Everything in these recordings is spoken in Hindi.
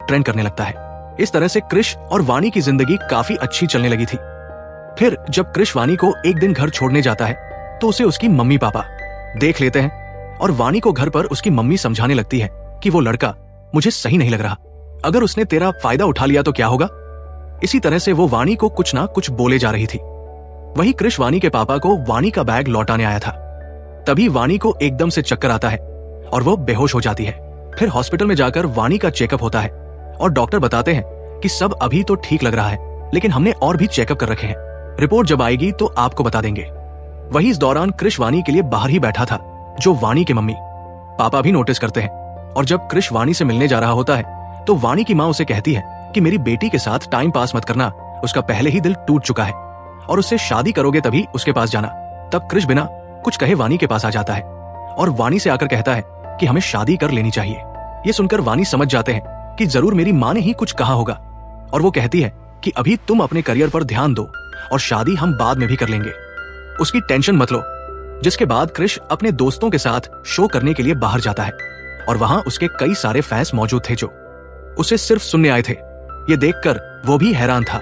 ट्रेंड करने लगता है। इस तरह से क्रिश और वानी की जिंदगी काफी अच्छी चलने लगी थी। फिर जब क्रिश वानी को एक दिन घर छोड़ने जाता है तो उसे उसकी मम्मी पापा देख लेते हैं और वानी को घर पर उसकी मम्मी समझाने लगती है कि वो लड़का मुझे सही नहीं लग रहा, अगर उसने तेरा फायदा उठा लिया तो क्या होगा। इसी तरह से वो वानी को कुछ ना कुछ बोले जा रही थी। वही क्रिश वानी के पापा को वानी का बैग लौटाने आया था। तभी वानी को एकदम से चक्कर आता है और वो बेहोश हो जाती है। फिर हॉस्पिटल में जाकर वानी का चेकअप होता है और डॉक्टर बताते हैं कि सब अभी तो ठीक लग रहा है, लेकिन हमने और भी चेकअप कर रखे हैं, रिपोर्ट जब आएगी तो आपको बता देंगे। वही इस दौरान क्रिश वानी के लिए बाहर ही बैठा था, जो वानी के मम्मी पापा भी नोटिस करते हैं। और जब क्रिश वानी से मिलने जा रहा होता है तो वानी की माँ उसे कहती है कि मेरी बेटी के साथ टाइम पास मत करना, उसका पहले ही दिल टूट चुका है और उससे शादी करोगे तभी उसके पास जाना। तब क्रिश बिना कुछ कहे वानी के पास आ जाता है और वानी से आकर कहता है कि हमें शादी कर लेनी चाहिए। ये सुनकर वानी समझ जाते हैं कि जरूर मेरी माँ ने ही कुछ कहा होगा और वो कहती है कि अभी तुम अपने करियर पर ध्यान दो और शादी हम बाद में भी कर लेंगे, उसकी टेंशन मत लो। जिसके बाद क्रिश अपने दोस्तों के साथ शो करने के लिए बाहर जाता है और वहां उसके कई सारे फैंस मौजूद थे जो उसे सिर्फ सुनने आए थे। ये देखकर वो भी हैरान था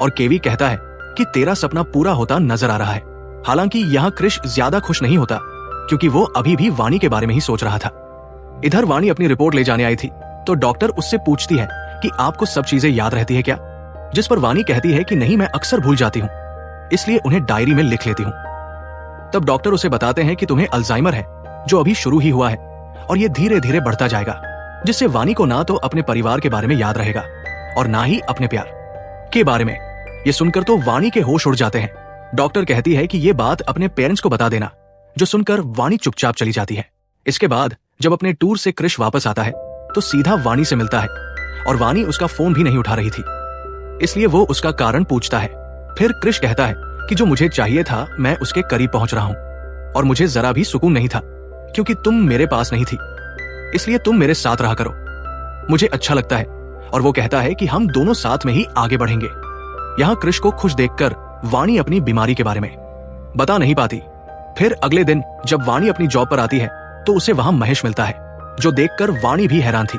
और केवी कहता है कि तेरा सपना पूरा होता नजर आ रहा है। हालांकि यहाँ क्रिश ज्यादा खुश नहीं होता क्योंकि वो अभी भी वानी के बारे में ही सोच रहा था। इधर वानी अपनी रिपोर्ट ले जाने आई थी तो डॉक्टर उससे पूछती है कि आपको सब चीजें याद रहती है क्या, जिस पर वानी कहती है कि नहीं, मैं अक्सर भूल जाती हूँ, इसलिए उन्हें डायरी में लिख लेती हूँ। तब डॉक्टर उसे बताते हैं कि तुम्हें अल्जाइमर है जो अभी शुरू ही हुआ है और ये धीरे धीरे बढ़ता जाएगा, जिससे वानी को ना तो अपने परिवार के बारे में याद रहेगा और ना ही अपने प्यार के बारे में। ये सुनकर तो वानी के होश उड़ जाते हैं। डॉक्टर कहती है कि ये बात अपने पेरेंट्स को बता देना, जो सुनकर वानी चुपचाप चली जाती है। इसके बाद जब अपने टूर से क्रिश वापस आता है तो सीधा वानी से मिलता है और वानी उसका फोन भी नहीं उठा रही थी, इसलिए वो उसका कारण पूछता है। फिर क्रिश कहता है कि जो मुझे चाहिए था मैं उसके करीब पहुंच रहा हूं और मुझे जरा भी सुकून नहीं था क्योंकि तुम मेरे पास नहीं थी, इसलिए तुम मेरे साथ रहा करो, मुझे अच्छा लगता है। और वो कहता है कि हम दोनों साथ में ही आगे बढ़ेंगे। यहाँ क्रिश को खुश देखकर वानी अपनी बीमारी के बारे में बता नहीं पाती। फिर अगले दिन जब वानी अपनी जॉब पर आती है तो उसे वहां महेश मिलता है, जो देखकर वानी भी हैरान थी।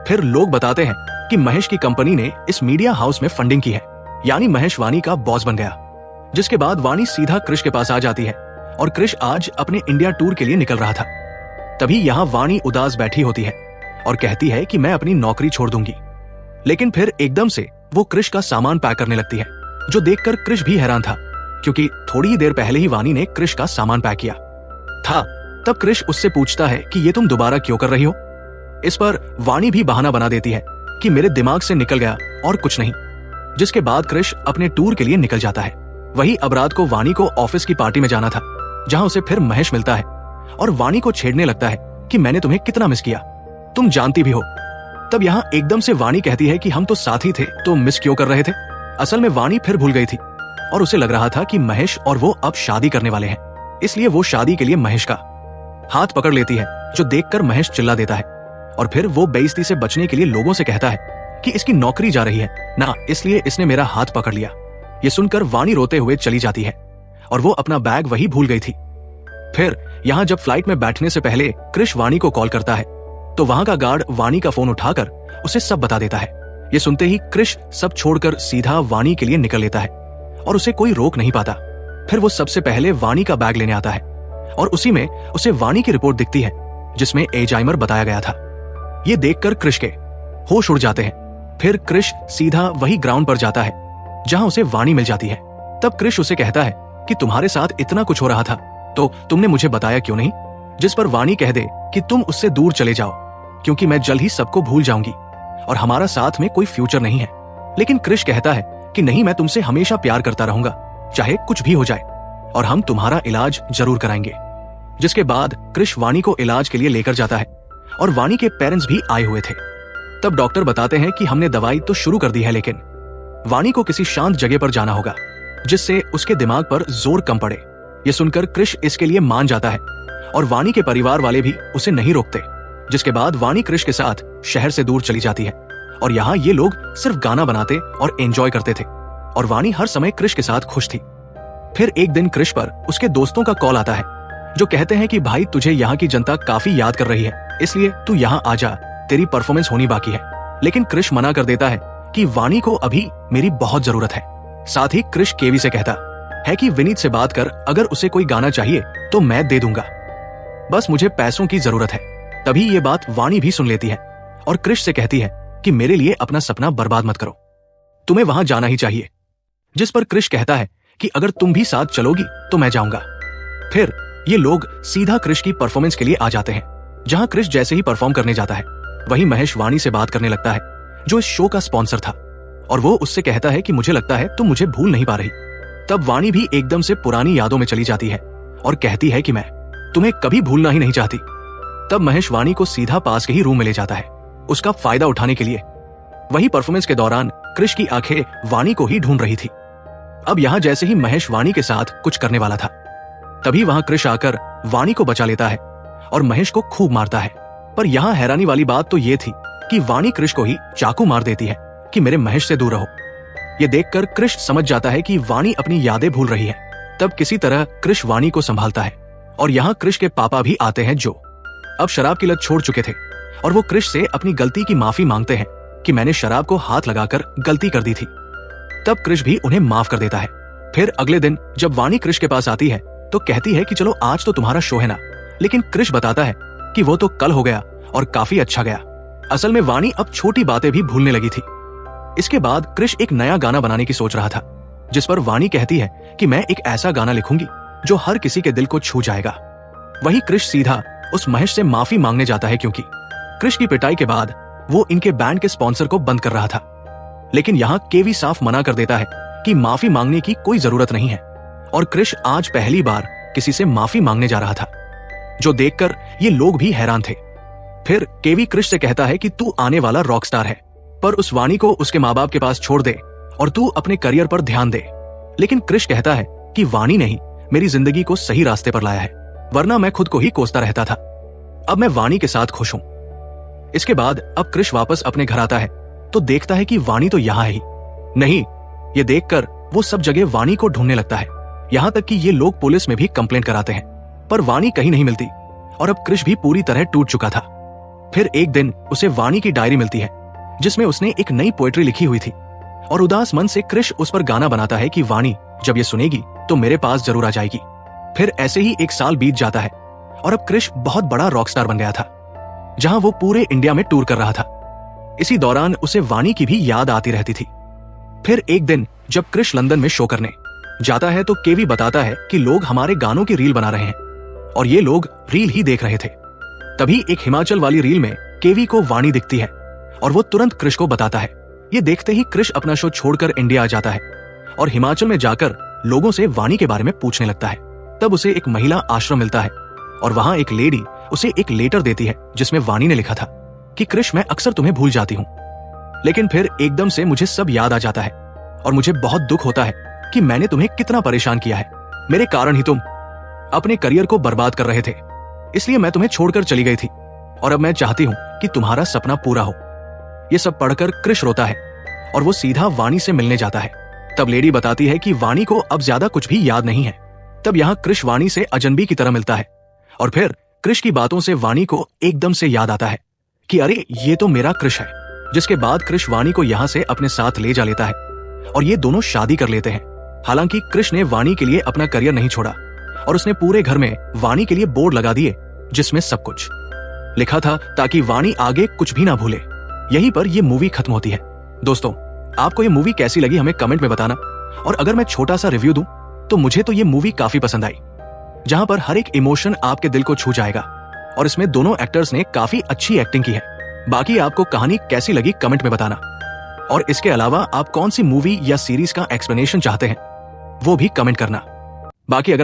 फिर लोग बताते हैं कि महेश की कंपनी ने इस मीडिया हाउस में फंडिंग की है, यानी महेश वानी का बॉस बन गया। जिसके बाद वानी सीधा क्रिश के पास आ जाती है और क्रिश आज अपने इंडिया टूर के लिए निकल रहा था। तभी यहाँ वानी उदास बैठी होती है और कहती है कि मैं अपनी नौकरी छोड़ दूंगी, लेकिन फिर एकदम से वो क्रिश का सामान पैक करने लगती है, जो देखकर क्रिश भी हैरान था क्योंकि थोड़ी ही देर पहले ही वानी ने क्रिश का सामान पैक किया था। तब क्रिश उससे पूछता है कि ये तुम दोबारा क्यों कर रही हो। इस पर वानी भी बहाना बना देती है कि मेरे दिमाग से निकल गया और कुछ नहीं। जिसके बाद क्रिश अपने टूर के लिए निकल जाता है। वही अब रात को वानी को ऑफिस की पार्टी में जाना था, जहां उसे फिर महेश मिलता है और वानी को छेड़ने लगता है कि मैंने तुम्हें कितना मिस किया, तुम जानती भी हो। तब यहाँ एकदम से वानी कहती है कि हम तो साथ ही थे तो मिस क्यों कर रहे थे। असल में वानी फिर भूल गई थी और उसे लग रहा था कि महेश और वो अब शादी करने वाले हैं, इसलिए वो शादी के लिए महेश का हाथ पकड़ लेती है, जो देखकर महेश चिल्ला देता है और फिर वो बेइज्जती से बचने के लिए लोगों से कहता है कि इसकी नौकरी जा रही है ना, इसलिए इसने मेरा हाथ पकड़ लिया। ये सुनकर वानी रोते हुए चली जाती है और वो अपना बैग वही भूल गई थी। फिर यहाँ जब फ्लाइट में बैठने से पहले क्रिश वानी को कॉल करता है तो वहां का गार्ड वानी का फोन उठाकर उसे सब बता देता है। ये सुनते ही क्रिश सब छोड़कर सीधा वानी के लिए निकल लेता है और उसे कोई रोक नहीं पाता। फिर वो सबसे पहले वानी का बैग लेने आता है और उसी में उसे वानी की रिपोर्ट दिखती है जिसमें अल्जाइमर बताया गया था। ये देखकर क्रिश के होश उड़ जाते हैं। फिर क्रिश सीधा वही ग्राउंड पर जाता है जहां उसे वानी मिल जाती है। तब क्रिश उसे कहता है कि तुम्हारे साथ इतना कुछ हो रहा था तो तुमने मुझे बताया क्यों नहीं। जिस पर वानी कह दे कि तुम उससे दूर चले जाओ क्योंकि मैं जल्द ही सबको भूल जाऊंगी और हमारा साथ में कोई फ्यूचर नहीं है। लेकिन क्रिश कहता है कि नहीं, मैं तुमसे हमेशा प्यार करता रहूंगा, चाहे कुछ भी हो जाए, और हम तुम्हारा इलाज जरूर कराएंगे। जिसके बाद क्रिश वानी को इलाज के लिए लेकर जाता है और वानी के पेरेंट्स भी आए हुए थे। तब डॉक्टर बताते हैं कि हमने दवाई तो शुरू कर दी है, लेकिन वानी को किसी शांत जगह पर जाना होगा जिससे उसके दिमाग पर जोर कम पड़े। ये सुनकर क्रिश इसके लिए मान जाता है और वानी के परिवार वाले भी उसे नहीं रोकते। जिसके बाद वानी क्रिश के साथ शहर से दूर चली जाती है और यहाँ ये लोग सिर्फ गाना बनाते और एंजॉय करते थे और वानी हर समय क्रिश के साथ खुश थी। फिर एक दिन क्रिश पर उसके दोस्तों का कॉल आता है जो कहते हैं कि भाई तुझे यहाँ की जनता काफी याद कर रही है, इसलिए तू यहाँ आ जा, तेरी परफॉर्मेंस होनी बाकी है। लेकिन कृष मना कर देता है कि वाणी को अभी मेरी बहुत जरूरत है। साथ ही कृष केवी से कहता है कि विनीत से बात कर, अगर उसे कोई गाना चाहिए तो मैं दे दूंगा, बस मुझे पैसों की जरूरत है। तभी ये बात वाणी भी सुन लेती है और कृष से कहती है कि मेरे लिए अपना सपना बर्बाद मत करो, तुम्हें वहां जाना ही चाहिए। जिस पर कृष कहता है कि अगर तुम भी साथ चलोगी तो मैं जाऊंगा। फिर ये लोग सीधा कृष की परफॉर्मेंस के लिए आ जाते हैं। जहां कृष जैसे ही परफॉर्म करने जाता है वहीं महेश वाणी से बात करने लगता है, जो इस शो का स्पॉन्सर था, और वो उससे कहता है कि मुझे लगता है तुम मुझे भूल नहीं पा रही। तब वाणी भी एकदम से पुरानी यादों में चली जाती है और कहती है कि मैं तुम्हें कभी भूलना ही नहीं चाहती। तब महेश वाणी को सीधा पास के ही रूम में ले जाता है, उसका फायदा उठाने के लिए। वही परफॉर्मेंस के दौरान कृष की आंखें वाणी को ही ढूंढ रही थी। अब यहां जैसे ही महेश वाणी के साथ कुछ करने वाला था, तभी वहां कृष आकर वाणी को बचा लेता है और महेश को खूब मारता है। पर यहां हैरानी वाली बात तो ये थी कि वाणी कृष को ही चाकू मार देती है कि मेरे महेश से दूर रहो। ये देखकर कृष समझ जाता है कि वाणी अपनी यादें भूल रही है। तब किसी तरह कृष वाणी को संभालता है और यहाँ कृष के पापा भी आते हैं, जो अब शराब की लत छोड़ चुके थे, और वो कृष से अपनी गलती की माफी मांगते हैं कि मैंने शराब को हाथ लगाकर गलती कर दी थी। तब कृष भी उन्हें माफ कर देता है। फिर अगले दिन जब वाणी कृष के पास आती है तो कहती है कि चलो आज तो तुम्हारा शो है ना, लेकिन कृष बताता है कि वो तो कल हो गया और काफी अच्छा गया। असल में वाणी अब छोटी बातें भी भूलने लगी थी। इसके बाद कृष एक नया गाना बनाने की सोच रहा था, जिस पर वाणी कहती है कि मैं एक ऐसा गाना लिखूंगी जो हर किसी के दिल को छू जाएगा। वही कृष सीधा उस महेश से माफी मांगने जाता है, क्योंकि कृष की पिटाई के बाद वो इनके बैंड के स्पॉन्सर को बंद कर रहा था। लेकिन यहाँ केवी साफ मना कर देता है कि माफी मांगने की कोई जरूरत नहीं है, और कृष आज पहली बार किसी से माफी मांगने जा रहा था, जो देखकर ये लोग भी हैरान थे। फिर केवी कृष से कहता है कि तू आने वाला रॉक स्टार है, पर उस वाणी को उसके माँ बाप के पास छोड़ दे और तू अपने करियर पर ध्यान दे। लेकिन कृष कहता है कि वाणी नहीं मेरी जिंदगी को सही रास्ते पर लाया है, वरना मैं खुद को ही कोसता रहता था। अब मैं वाणी के साथ खुश हूं। इसके बाद अब कृष वापस अपने घर आता है तो देखता है कि वाणी तो यहाँ है ही नहीं। ये देखकर वो सब जगह वाणी को ढूंढने लगता है, यहाँ तक कि ये लोग पुलिस में भी कंप्लेंट कराते हैं, पर वाणी कहीं नहीं मिलती और अब कृष भी पूरी तरह टूट चुका था। फिर एक दिन उसे वाणी की डायरी मिलती है, जिसमें उसने एक नई पोएट्री लिखी हुई थी, और उदास मन से कृष उस पर गाना बनाता है कि वाणी जब ये सुनेगी तो मेरे पास जरूर आ जाएगी। फिर ऐसे ही एक साल बीत जाता है और अब कृष बहुत बड़ा रॉक स्टार बन गया था, जहां वो पूरे इंडिया में टूर कर रहा था। इसी दौरान उसे वाणी की भी याद आती रहती थी। फिर एक दिन जब कृष लंदन में शो करने जाता है तो केवी बताता है कि लोग हमारे गानों की रील बना रहे हैं, और ये लोग रील ही देख रहे थे। तभी एक हिमाचल वाली रील में केवी को वाणी दिखती है और वो तुरंत कृष को बताता है। ये देखते ही कृष अपना शो छोड़कर इंडिया आ जाता है और हिमाचल में जाकर लोगों से वाणी के बारे में पूछने लगता है। तब उसे एक महिला आश्रम मिलता है और वहां एक लेडी उसे एक लेटर देती है, जिसमें वाणी ने लिखा था कि कृष मैं अक्सर तुम्हें भूल जाती हूँ, लेकिन फिर एकदम से मुझे सब याद आ जाता है और मुझे बहुत दुख होता है कि मैंने तुम्हें कितना परेशान किया है। मेरे कारण ही तुम अपने करियर को बर्बाद कर रहे थे, इसलिए मैं तुम्हें छोड़कर चली गई थी, और अब मैं चाहती हूँ कि तुम्हारा सपना पूरा हो। ये सब पढ़कर कृष रोता है और वो सीधा वाणी से मिलने जाता है। तब लेडी बताती है कि वाणी को अब ज्यादा कुछ भी याद नहीं है। तब यहाँ कृष वाणी से अजनबी की तरह मिलता है और फिर कृष की बातों से वाणी को एकदम से याद आता है कि अरे ये तो मेरा कृष है। जिसके बाद कृष वाणी को यहाँ से अपने साथ ले जा लेता है और ये दोनों शादी कर लेते हैं। हालांकि कृष ने वाणी के लिए अपना करियर नहीं छोड़ा और उसने पूरे घर में वाणी के लिए बोर्ड लगा दिए, जिसमें सब कुछ लिखा था ताकि वाणी आगे कुछ भी ना भूले। यहीं पर ये मूवी खत्म होती है। दोस्तों, आपको ये मूवी कैसी लगी हमें कमेंट में बताना, और अगर मैं छोटा सा रिव्यू दूं तो मुझे तो ये मूवी काफी पसंद आई, जहां पर हर एक इमोशन आपके दिल को छू जाएगा और इसमें दोनों एक्टर्स ने काफी अच्छी एक्टिंग की है। बाकी आपको कहानी कैसी लगी कमेंट में बताना, और इसके अलावा आप कौन सी मूवी या सीरीज का एक्सप्लेनेशन चाहते हैं वो भी कमेंट करना। बाकी अगर